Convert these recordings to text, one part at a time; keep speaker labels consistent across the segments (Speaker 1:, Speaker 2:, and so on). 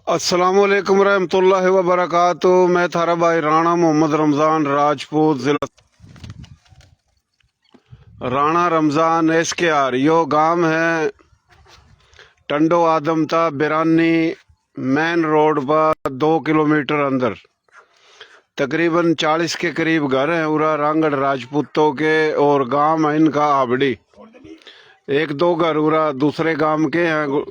Speaker 1: अस्सलामुअलैकुम रहमतुल्लाहि व बरकातुहू। मैं थारा भाई राणा मोहम्मद रमज़ान राजपूत, जिला राणा रमज़ान एसकेआर। यो गांव है टंडो आदमता बिरानी मेन रोड पर 2 किलोमीटर अंदर। तकरीबन 40 के करीब घर हैं उरा रांगड़ राजपूतों के, और गांव है इनका आबड़ी। एक दो घर उरा दूसरे गांव के हैं।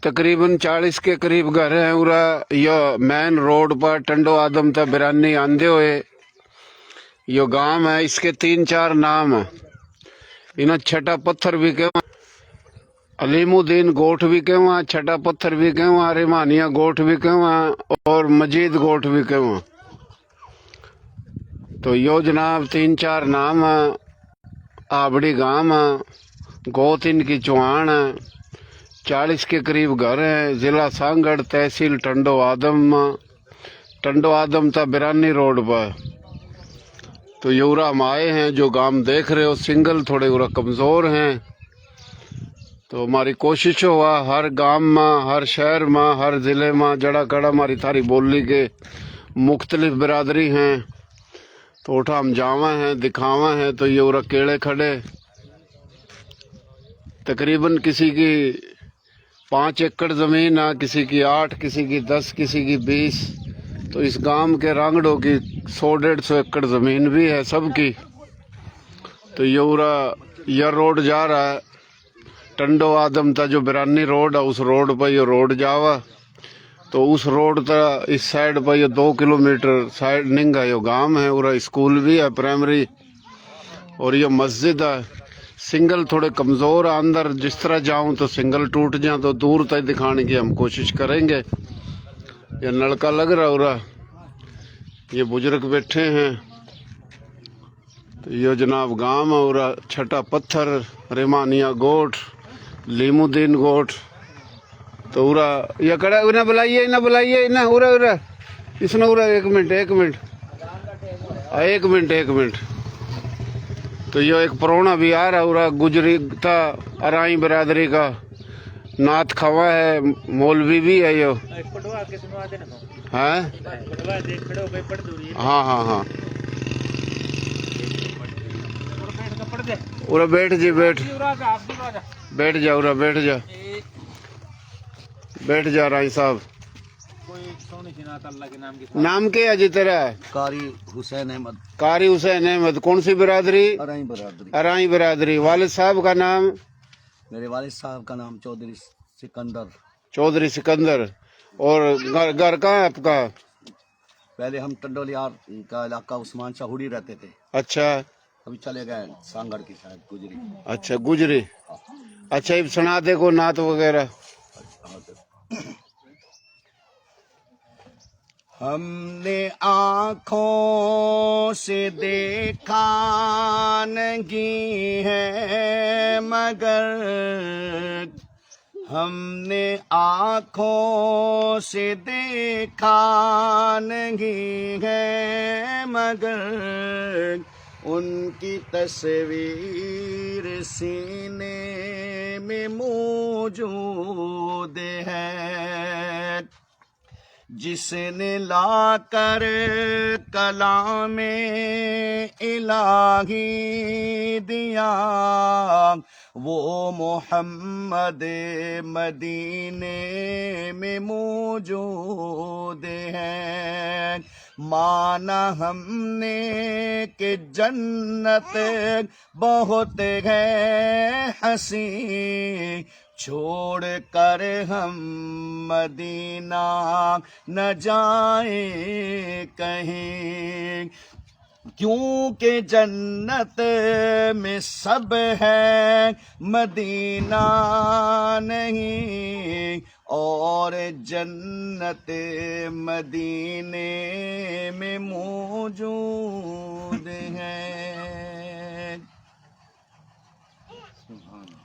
Speaker 1: तकरीबन 40 के करीब घर हैं उरा यह मेन रोड पर टंडो आदमता बिरानी आंदे हुए यो गांव है। इसके 3-4 नाम है। इन्हें छठा पत्थर भी कहवा, अलीमुद्दीन गोठ भी कहवा, छठा पत्थर भी कहवा, रिमानिया गोठ भी कहवा और मजीद गोठ भी कहवा। तो यो जनाब 3-4 नाम है। आबड़ी गांव है, गोत इनकी चौहान है। 40 के करीब घर हैं। जिला सांगड़, तहसील टंडो आदमता बिरानी रोड पर। तो ये उरा हम आए हैं। जो गांव देख रहे हो सिंगल थोड़े उरा कमज़ोर हैं। तो हमारी कोशिश हुआ हर गांव में, हर शहर में, हर ज़िले में जड़ा कड़ा हमारी थारी बोली के मुख्तलिफ बिरादरी हैं। तो उठा हम जावा हैं, दिखावा हैं। तो ये उरा केड़े खड़े तकरीबन किसी की 5 एकड़ ज़मीन है, किसी की 8, किसी की 10, किसी की 20। तो इस गांव के रांगड़ों की 100-150 एकड़ ज़मीन भी है सबकी। तो यह रोड जा रहा है टंडो आदमता, जो बिरानी रोड है उस रोड पर ये रोड जावा। तो उस रोड तक इस साइड पर ये 2 किलोमीटर साइड निंगा यो गांव है। और स्कूल भी है प्राइमरी, और ये मस्जिद है। सिंगल थोड़े कमज़ोर है अंदर, जिस तरह जाऊं तो सिंगल टूट जाए। तो दूर तक दिखाने की हम कोशिश करेंगे। ये नलका लग रहा उरा, ये बुजुर्ग बैठे हैं। तो ये जनाब गांव है उरा छठा पत्थर, रिमानिया गोठ, लीमुद्दीन गोठ। तो उरा ये कड़ा इन्हें बुलाइए, इन्हें बुलाइए, इन्हें उरा उरा इसने उरा एक मिनट। तो ये एक परोना भी आ रहा उरा गुजरी था अराई बिरादरी का। नात खवा है, मौलवी भी है यो। हाँ हाँ हाँ हाँ। उरा बैठ जा उरा बैठ जा राई साहब। नाम क्या है जी तेरा?
Speaker 2: कारी हुसैन अहमद।
Speaker 1: कौन सी बिरादरी?
Speaker 2: अराई
Speaker 1: बिरादरी। वालिद साहब का नाम?
Speaker 2: मेरे वालिद साहब का नाम चौधरी
Speaker 1: सिकंदर। और घर कहाँ है आपका?
Speaker 2: पहले हम टंडोलियार का इलाका उस्मान शाहुड़ी रहते थे।
Speaker 1: अच्छा,
Speaker 2: अभी चले गए सांगड़ की साइड गुजरी।
Speaker 1: अच्छा गुजरी। अच्छा ये सुना दे को नात वगैरह।
Speaker 2: हमने आँखों से देखा नहीं है मगर, हमने आँखों से देखा नहीं है मगर, उनकी तस्वीर सीने में मौजूद है। जिसने लाकर कलामे इलाही दिया, वो मोहम्मद मदीने में मौजूद है। माना हमने कि जन्नत बहुत है हंसी, छोड़ कर हम मदीना न जाए कहीं। क्योंकि जन्नत में सब है, मदीना नहीं, और जन्नत मदीने में मौजूद है।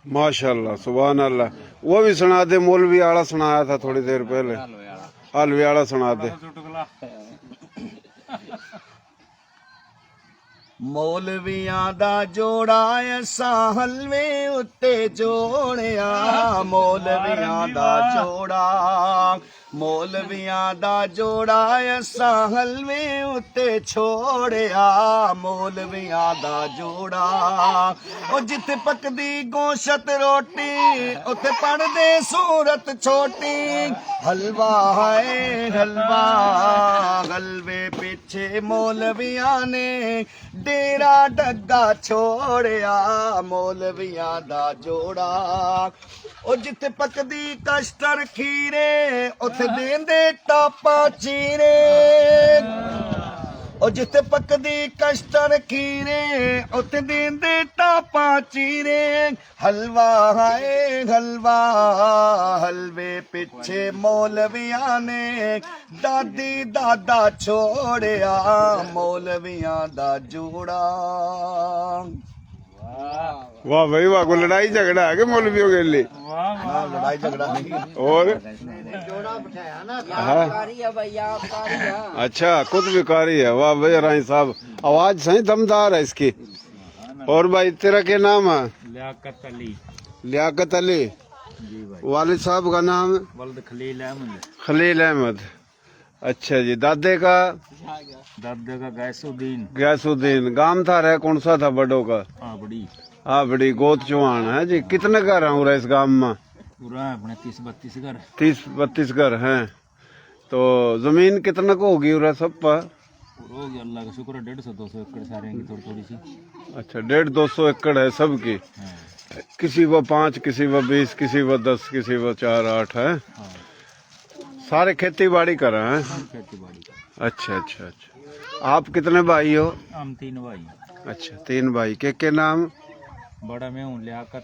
Speaker 1: माशाल्लाह, सुभान अल्लाह। वो भी सुना दे, मौलवी आला सुनाया था थोड़ी देर पहले। हलवे आला सुना दे।
Speaker 2: मौलवियां दा जोड़ा ऐसा हलवे उत्ते जोड़िया, मौलवियां दा जोड़ा मौलवियां दा जोड़ा ऐसा हलवे उत्ते छोड़िया मौलवियां दा जोड़ा ओ जिथे पकदी गोशत रोटी उत्ते पढ़दे सूरत छोटी हलवा है हलवा हलवे पीछे मौलवियां ने डेरा डग्गा छोड़िया मौलवियां दा जोड़ा ओ जिथे पकदी कस्टर खीरे उथे देंदे टापा चीरे ओ जिथे पकदी कस्टर खीरे उथे देंदे टापा चीरे हलवा है हलवा हलवे पीछे मौलवियां ने दादी दादा छोड़िया मौलवियां दा जोड़ा
Speaker 1: वाह भाई वाह, को लड़ाई झगड़ा है कि मौलवियों के लिए?
Speaker 2: ना लड़ाई झगड़ा नहीं
Speaker 1: और हाँ।
Speaker 3: है
Speaker 1: अच्छा, खुद भी कारी है। वाह भाई राय साहब, आवाज सही दमदार है इसकी। और भाई तेरा क्या नाम है?
Speaker 3: लियाकत अली।
Speaker 1: लियाकत अली।
Speaker 3: जी भाई।
Speaker 1: वालिद साहब का नाम?
Speaker 3: वल्द खलील अहमद।
Speaker 1: खलील अहमद। अच्छा जी। दादे का?
Speaker 3: दादे का गैसुद्दीन।
Speaker 1: गैसुद्दीन। गांव था रहे कौन सा था बड़ों का?
Speaker 3: बड़ी।
Speaker 1: हाँ बड़ी गोद चौहान है जी। कितने घर हैं इस गांव में?
Speaker 3: पूरा अपने 30-32 घर।
Speaker 1: 30-32 घर हैं। तो जमीन कितना को होगी उरा सब पर?
Speaker 3: पूरा हो गया अल्लाह का शुक्र है, 150-200 एकड़ सारे की थोड़ी थोड़ी सी।
Speaker 1: अच्छा, 150-200 एकड़ है सबकी।
Speaker 3: हाँ।
Speaker 1: किसी वो 5, किसी वो 20, किसी वो 10, किसी वो 4-8 है।
Speaker 3: हाँ।
Speaker 1: सारे खेती बाड़ी कर रहे हैं।
Speaker 3: खेती बाड़ी।
Speaker 1: अच्छा अच्छा अच्छा। आप कितने भाई हो?
Speaker 3: हम 3 भाई।
Speaker 1: अच्छा, 3 भाई। के नाम?
Speaker 3: बड़ा मैं हूँ लियाकत,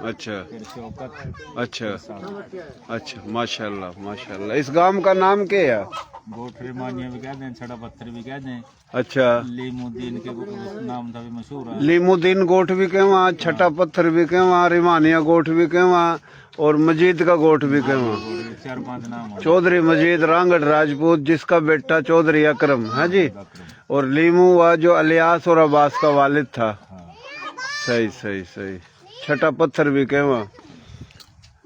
Speaker 1: अच्छा
Speaker 3: फिर शौकत।
Speaker 1: अच्छा
Speaker 3: साहब।
Speaker 1: अच्छा। माशाल्लाह माशाल्लाह। इस गांव का नाम क्या है?
Speaker 3: गोठरी मानिया भी कह दें, छड़ा पत्थर भी कह दें।
Speaker 1: अच्छा,
Speaker 3: लीमुद्दीन के नाम था भी मशहूर है।
Speaker 1: लीमुद्दीन गोठ भी कहवा, छठा पत्थर भी कहवा, रिमानिया गोठ भी कहवा और मजीद का गोठ भी कहवा।
Speaker 3: 4-5 नाम है।
Speaker 1: चौधरी मजीद रांगड़ राजपूत, जिसका बेटा चौधरी अकरम है जी। और लीमू हुआ जो अलियास और अब्बास का वालिद था।
Speaker 3: हाँ।
Speaker 1: सही सही सही। छठा पत्थर भी कहवा।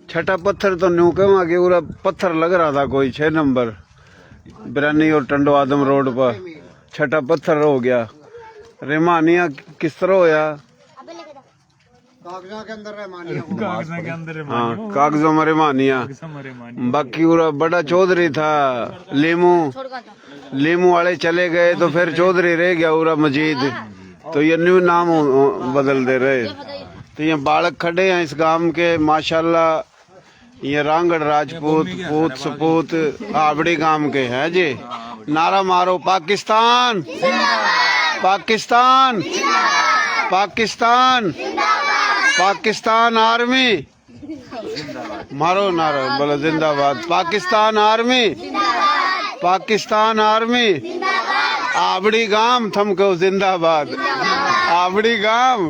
Speaker 1: छठा पत्थर तो न्यू कहवा कि पूरा पत्थर लग रहा था कोई 6 नंबर बिरानी और टंडो आदम रोड पर। छठा पत्थर हो गया। रेमानिया किस तरह होया?
Speaker 2: कागजा के अंदर रहमानिया
Speaker 3: कागज़ों के अंदर
Speaker 1: हाँ, कागजों में रेमानिया। बाकी पूरा बड़ा चौधरी था। लीमू वाले चले गए तो फिर चौधरी रह गया पूरा मजीद। तो ये न्यू नाम बदल दे रहे। तो ये बालक खड़े हैं इस गांव के माशाल्लाह। ये रांगड़ राजपूत पूत सपूत आबड़ी गांव के हैं जी। नारा मारो पाकिस्तान पाकिस्तान पाकिस्तान पाकिस्तान आर्मी। मारो नारा, बोलो जिंदाबाद पाकिस्तान आर्मी पाकिस्तान आर्मी। आबड़ी गांव थमको जिंदाबाद। आबड़ी गांव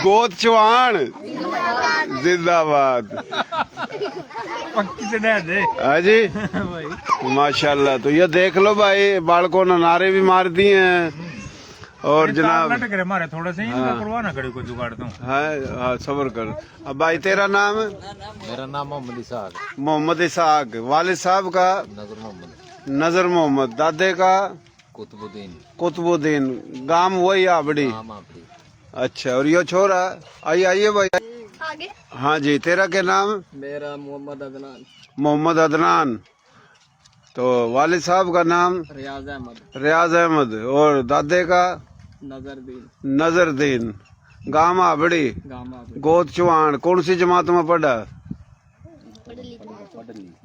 Speaker 1: गोद चौहान जिंदाबाद। हाँ जी माशाल्लाह। तो ये देख लो भाई, बालकों ने नारे भी मार दिए हैं। और जनाब
Speaker 3: हमारे थोड़ा से परवाह ना करे, को जुगाड़ दूं।
Speaker 1: हाँ सबर कर। अब भाई तेरा नाम?
Speaker 3: मेरा नाम मोहम्मद इसाक।
Speaker 1: मोहम्मद इसाक। वालिद साहब का? नजर मोहम्मद। दादे का?
Speaker 3: कुतुबुद्दीन।
Speaker 1: कुतुबुद्दीन। गांव वही आबड़ी। अच्छा। और ये छोरा? आइए आइए भाई
Speaker 4: आगे।
Speaker 1: हाँ जी। तेरा क्या नाम?
Speaker 3: मेरा मोहम्मद अदनान।
Speaker 1: मोहम्मद अदनान। तो वालिद साहब का नाम?
Speaker 3: रियाज अहमद।
Speaker 1: रियाज अहमद। और दादे का?
Speaker 3: नजरदीन।
Speaker 1: नजरदीन। गांव आबड़ी।
Speaker 3: गामा।
Speaker 1: गोद चौहान। कौन सी जमात में पढ़ा?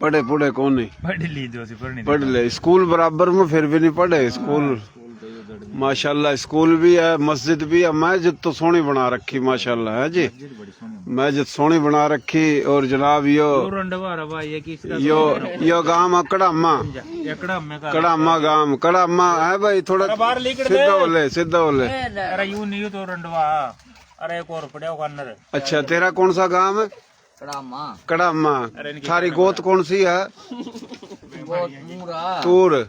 Speaker 1: पढ़े पुढ़े कौन नहीं?
Speaker 3: पढ़ ली जो सी पढ़नी।
Speaker 1: पढ़ ले। स्कूल बराबर में फिर भी नहीं पढ़े। स्कूल माशाल्लाह स्कूल भी है, मस्जिद भी है। मस्जिद तो सोनी बना रखी माशाल्लाह है जी। मस्जिद सोनी बना रखी। और जनाब यो गांव कड़ामा। कड़ामा गांव। कड़ामा है भाई। थोड़ा सीधा बोले।
Speaker 3: अरे यूं नहीं तो रंडवा। अरे एक और पड़े अंदर।
Speaker 1: अच्छा, तेरा कौन सा गांव है? कड़ामा। थारी गोत कौन सी है? तूर।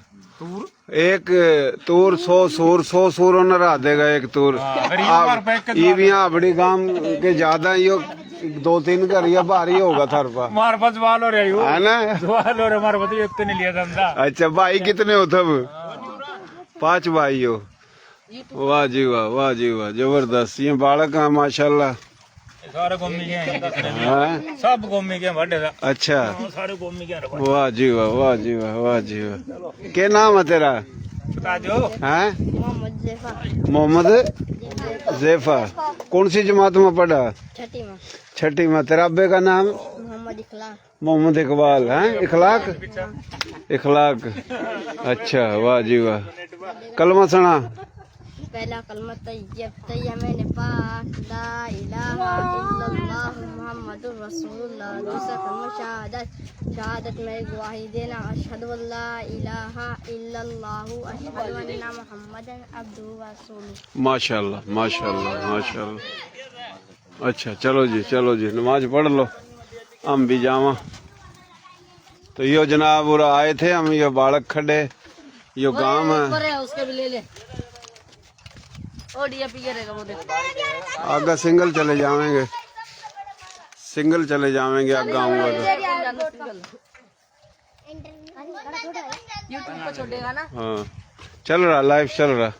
Speaker 1: एक तूर 100 सूर 100 सूर नरा देगा एक तूर। ये भी यहाँ बड़ी गांव के ज्यादा यो 2-3 घर या भारी होगा थार पा
Speaker 3: हमारे पास सवाल हो रही
Speaker 1: है ना।
Speaker 3: सवाल हो रहे हमारे पास एक तो नहीं लिया धंधा।
Speaker 1: अच्छा भाई कितने हो तब? 5 भाई हो। वाह जी वाह, वाह जी वाह, जबरदस्त। ये बालक है माशाल्लाह।
Speaker 3: सारे गोमी के हैं,
Speaker 1: हाँ?
Speaker 3: सब गोमी के हैं बड़े सा।
Speaker 1: अच्छा
Speaker 3: सारे गोमी के हैं।
Speaker 1: वाह जी वाह, वाह जी वाह, वाह जी वाह। क्या नाम है तेरा?
Speaker 3: बता दो।
Speaker 1: हैं? मोहम्मद ज़ेफा। कौन सी जमात में पढ़ा? छठी में। तेरा अब्बे का नाम? मोहम्मद इकबाल। हैं? इखलाक? इखलाक। अच्छा वाह जी वाह। कलमा सुना।
Speaker 4: पहला कलमा तैयब मैंने पाक ला इलाहा इल्लल्लाह मुहम्मदुर रसूलुल्लाह। दूसरा कलमा शहादत में गवाही देना अशहदु अल्ला इलाहा इल्लल्लाह अशहदु अन्ना मुहम्मदन अब्दुहु व रसूलुहु।
Speaker 1: माशाल्लाह माशाल्लाह माशाल्लाह। अच्छा चलो जी, चलो जी, नमाज पढ़ लो, हम भी जावा। तो यो जनाब उरा आए थे हम, यो बालक खड़े, यो गांव है।
Speaker 4: उसके भी ले ले। ओ डीएपी करेगा वो देख।
Speaker 1: आगे सिंगल चले जाएंगे, सिंगल चले जाएंगे आगे आऊंगा तो।
Speaker 4: यूट्यूब पर छोड़ेगा ना।
Speaker 1: हाँ चल रहा, लाइव चल रहा।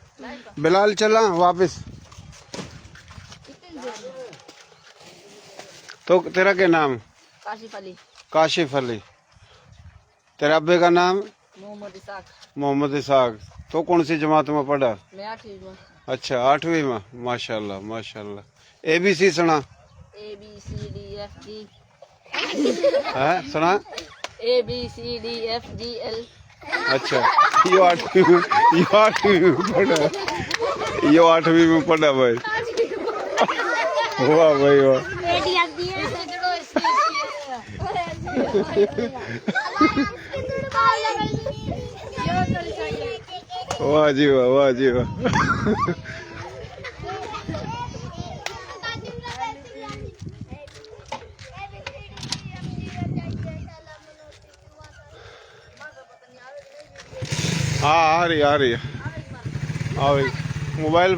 Speaker 1: बिलाल चला वापस। तो तेरा क्या नाम?
Speaker 4: काशिफ अली।
Speaker 1: काशिफ अली। तेरा अब्बे का नाम?
Speaker 4: मोहम्मद इसाक।
Speaker 1: मोहम्मद इसाक। तो कौन सी जमात में पढ़ा?
Speaker 4: मैं 8वीं में।
Speaker 1: अच्छा 8वीं में। माशाल्लाह माशाल्लाह। ABC सुना?
Speaker 4: ABCDFG।
Speaker 1: है सुना?
Speaker 4: ABCDFGL।
Speaker 1: अच्छा यो 8वीं में, यो 8वीं में पढ़ा, यो 8वीं में पढ़ा भाई। वाह भाई वाह। वाह जी वाह, वाह जी वाह। हाँ आ रही आ रही है। आ भाई मोबाइल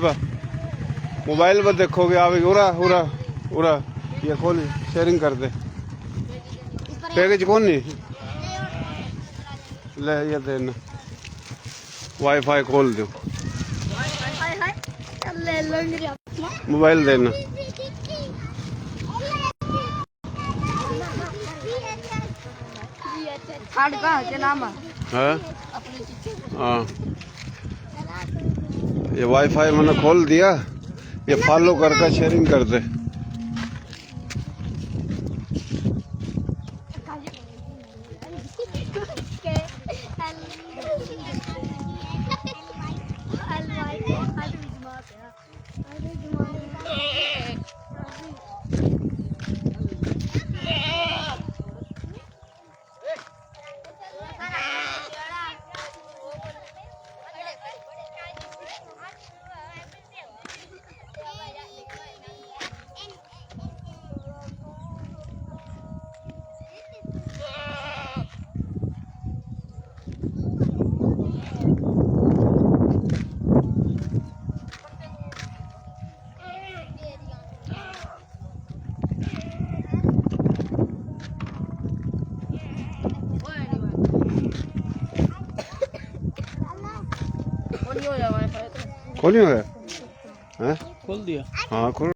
Speaker 1: पर देखोगे। आ भाई उरा उरा उरा, ये खोल शेयरिंग कर दे। पैकेज कौन नहीं ले, ये देना वाईफाई खोल दो, मोबाइल देना।
Speaker 4: कार्ड का क्या नाम है?
Speaker 1: हाँ हाँ, ये वाईफाई मैंने खोल दिया, ये फॉलो करके शेयरिंग कर दे। खोलियो है?
Speaker 3: खोल दिया।
Speaker 1: हाँ खोल।